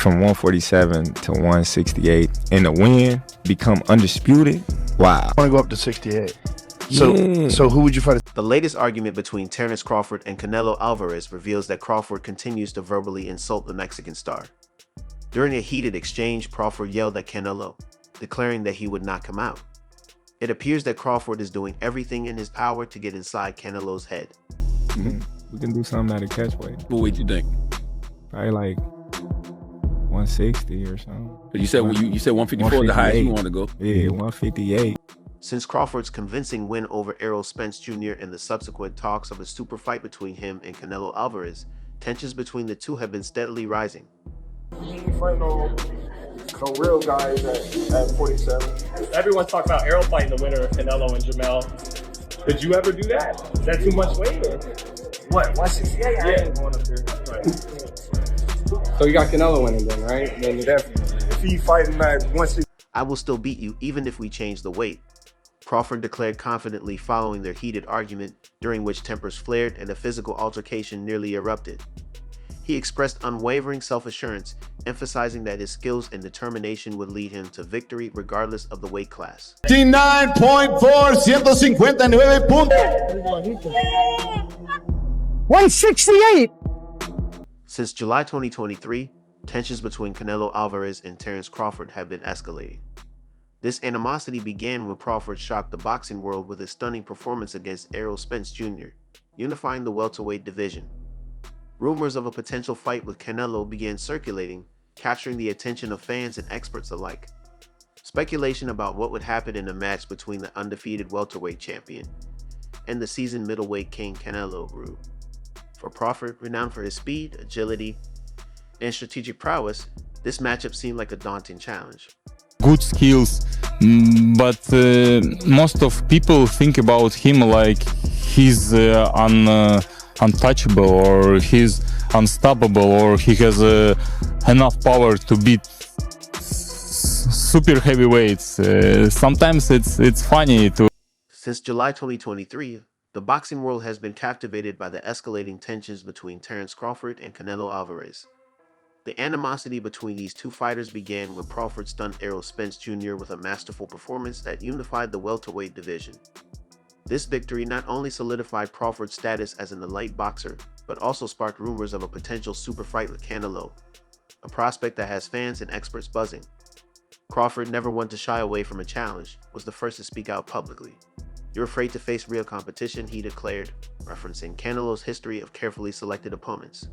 from 147 to 168 and the win, become undisputed. Wow. I want to go up to 68. So who would you fight? The latest argument between Terence Crawford and Canelo Alvarez reveals that Crawford continues to verbally insult the Mexican star. During a heated exchange, Crawford yelled at Canelo, declaring that he would knock him out. It appears that Crawford is doing everything in his power to get inside Canelo's head. We can do something at a catch weight. What weight you think? Probably like 160 or something. But you said 154 is the highest you want to go. Yeah, 158. Since Crawford's convincing win over Errol Spence Jr. and the subsequent talks of a super fight between him and Canelo Alvarez, tensions between the two have been steadily rising. He ain't fighting no real guys at 47. Everyone's talking about Errol fighting the winner of Canelo and Jamel. Could you ever do that? Is that too much weight? What, 168? I ain't going up there. Right. So you got Canelo winning then, right? Then Definitely. If he fighting at 160. I will still beat you even if we change the weight, Crawford declared confidently following their heated argument, during which tempers flared and a physical altercation nearly erupted. He expressed unwavering self-assurance, emphasizing that his skills and determination would lead him to victory regardless of the weight class. 59.4, 159 puntos. 168! Since July 2023, tensions between Canelo Alvarez and Terence Crawford have been escalating. This animosity began when Crawford shocked the boxing world with his stunning performance against Errol Spence Jr., unifying the welterweight division. Rumors of a potential fight with Canelo began circulating, capturing the attention of fans and experts alike. Speculation about what would happen in a match between the undefeated welterweight champion and the seasoned middleweight king Canelo grew. For Crawford, renowned for his speed, agility, and strategic prowess, this matchup seemed like a daunting challenge. Good skills, but most of people think about him like he's untouchable, or he's unstoppable, or he has enough power to beat super heavyweights. Sometimes it's funny to. Since July 2023, the boxing world has been captivated by the escalating tensions between Terence Crawford and Canelo Alvarez. The animosity between these two fighters began when Crawford stunned Errol Spence Jr. with a masterful performance that unified the welterweight division. This victory not only solidified Crawford's status as an elite boxer, but also sparked rumors of a potential super fight with Canelo, a prospect that has fans and experts buzzing. Crawford, never one to shy away from a challenge, was the first to speak out publicly. "You're afraid to face real competition," he declared, referencing Canelo's history of carefully selected opponents.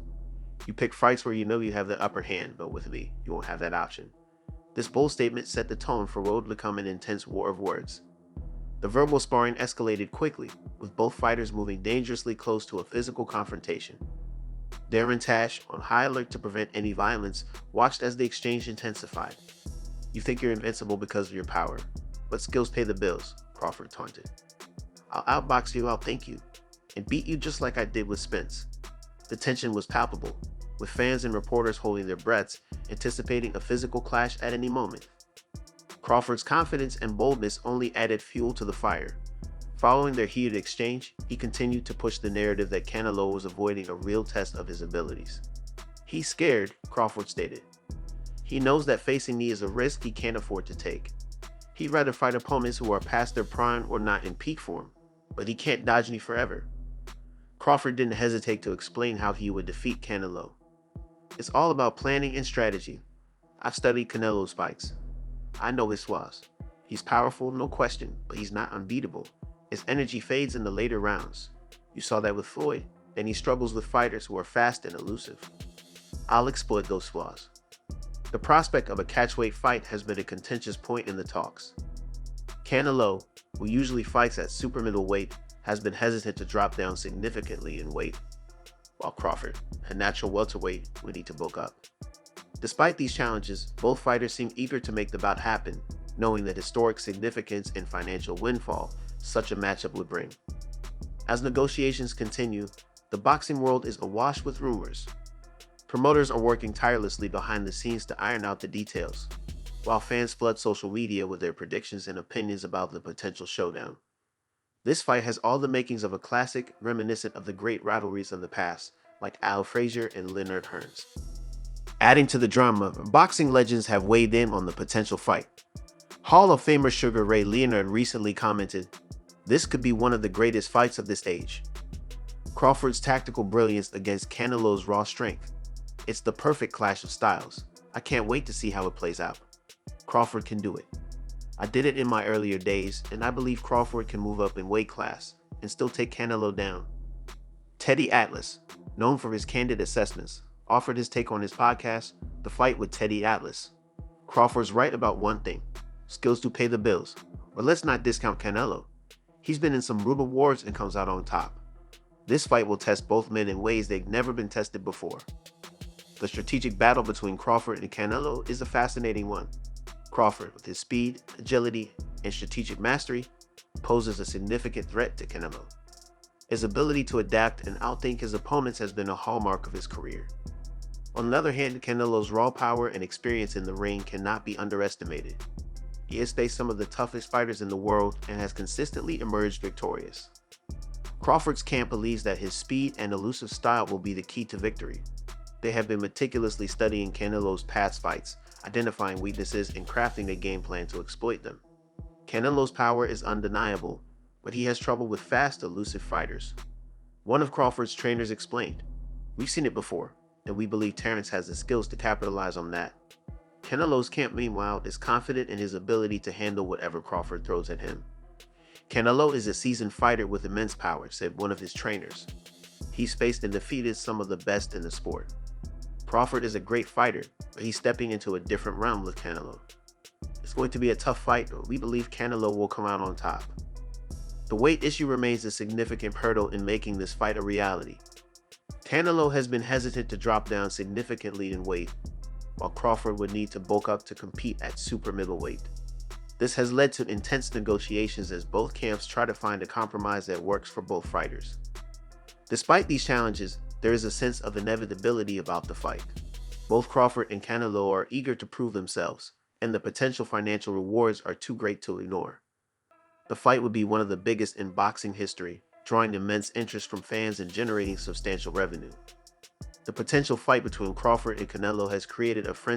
"You pick fights where you know you have the upper hand, but with me, you won't have that option." This bold statement set the tone for what would become an intense war of words. The verbal sparring escalated quickly, with both fighters moving dangerously close to a physical confrontation. Darren Tash, on high alert to prevent any violence, watched as the exchange intensified. "You think you're invincible because of your power, but skills pay the bills," Crawford taunted. "I'll outbox you, outthink you, and beat you just like I did with Spence." The tension was palpable, with fans and reporters holding their breaths, anticipating a physical clash at any moment. Crawford's confidence and boldness only added fuel to the fire. Following their heated exchange, he continued to push the narrative that Canelo was avoiding a real test of his abilities. "He's scared," Crawford stated. "He knows that facing me is a risk he can't afford to take. He'd rather fight opponents who are past their prime or not in peak form, but he can't dodge me forever." Crawford didn't hesitate to explain how he would defeat Canelo. "It's all about planning and strategy. I've studied Canelo's fights. I know his flaws. He's powerful, no question, but he's not unbeatable. His energy fades in the later rounds. You saw that with Floyd. Then he struggles with fighters who are fast and elusive. I'll exploit those flaws." The prospect of a catchweight fight has been a contentious point in the talks. Canelo, who usually fights at super middleweight, has been hesitant to drop down significantly in weight, while Crawford, a natural welterweight, would need to bulk up. Despite these challenges, both fighters seem eager to make the bout happen, knowing the historic significance and financial windfall such a matchup would bring. As negotiations continue, the boxing world is awash with rumors. Promoters are working tirelessly behind the scenes to iron out the details, while fans flood social media with their predictions and opinions about the potential showdown. This fight has all the makings of a classic, reminiscent of the great rivalries of the past, like Al Frazier and Leonard Hearns. Adding to the drama, boxing legends have weighed in on the potential fight. Hall of Famer Sugar Ray Leonard recently commented, "This could be one of the greatest fights of this age. Crawford's tactical brilliance against Canelo's raw strength. It's the perfect clash of styles. I can't wait to see how it plays out. Crawford can do it. I did it in my earlier days, and I believe Crawford can move up in weight class and still take Canelo down." Teddy Atlas, known for his candid assessments, offered his take on his podcast, The Fight with Teddy Atlas. "Crawford's right about one thing. Skills to pay the bills. But let's not discount Canelo. He's been in some brutal wars and comes out on top. This fight will test both men in ways they've never been tested before." The strategic battle between Crawford and Canelo is a fascinating one. Crawford, with his speed, agility, and strategic mastery, poses a significant threat to Canelo. His ability to adapt and outthink his opponents has been a hallmark of his career. On the other hand, Canelo's raw power and experience in the ring cannot be underestimated. He has faced some of the toughest fighters in the world and has consistently emerged victorious. Crawford's camp believes that his speed and elusive style will be the key to victory. They have been meticulously studying Canelo's past fights, identifying weaknesses and crafting a game plan to exploit them. Canelo's power is undeniable, but he has trouble with fast, elusive fighters. One of Crawford's trainers explained, "We've seen it before, and we believe Terence has the skills to capitalize on that." Canelo's camp, meanwhile, is confident in his ability to handle whatever Crawford throws at him. "Canelo is a seasoned fighter with immense power," said one of his trainers. "He's faced and defeated some of the best in the sport. Crawford is a great fighter, but he's stepping into a different realm with Canelo. It's going to be a tough fight, but we believe Canelo will come out on top." The weight issue remains a significant hurdle in making this fight a reality. Canelo has been hesitant to drop down significantly in weight, while Crawford would need to bulk up to compete at super middleweight. This has led to intense negotiations as both camps try to find a compromise that works for both fighters. Despite these challenges, there is a sense of inevitability about the fight. Both Crawford and Canelo are eager to prove themselves, and the potential financial rewards are too great to ignore. The fight would be one of the biggest in boxing history, drawing immense interest from fans and generating substantial revenue. The potential fight between Crawford and Canelo has created a frenzy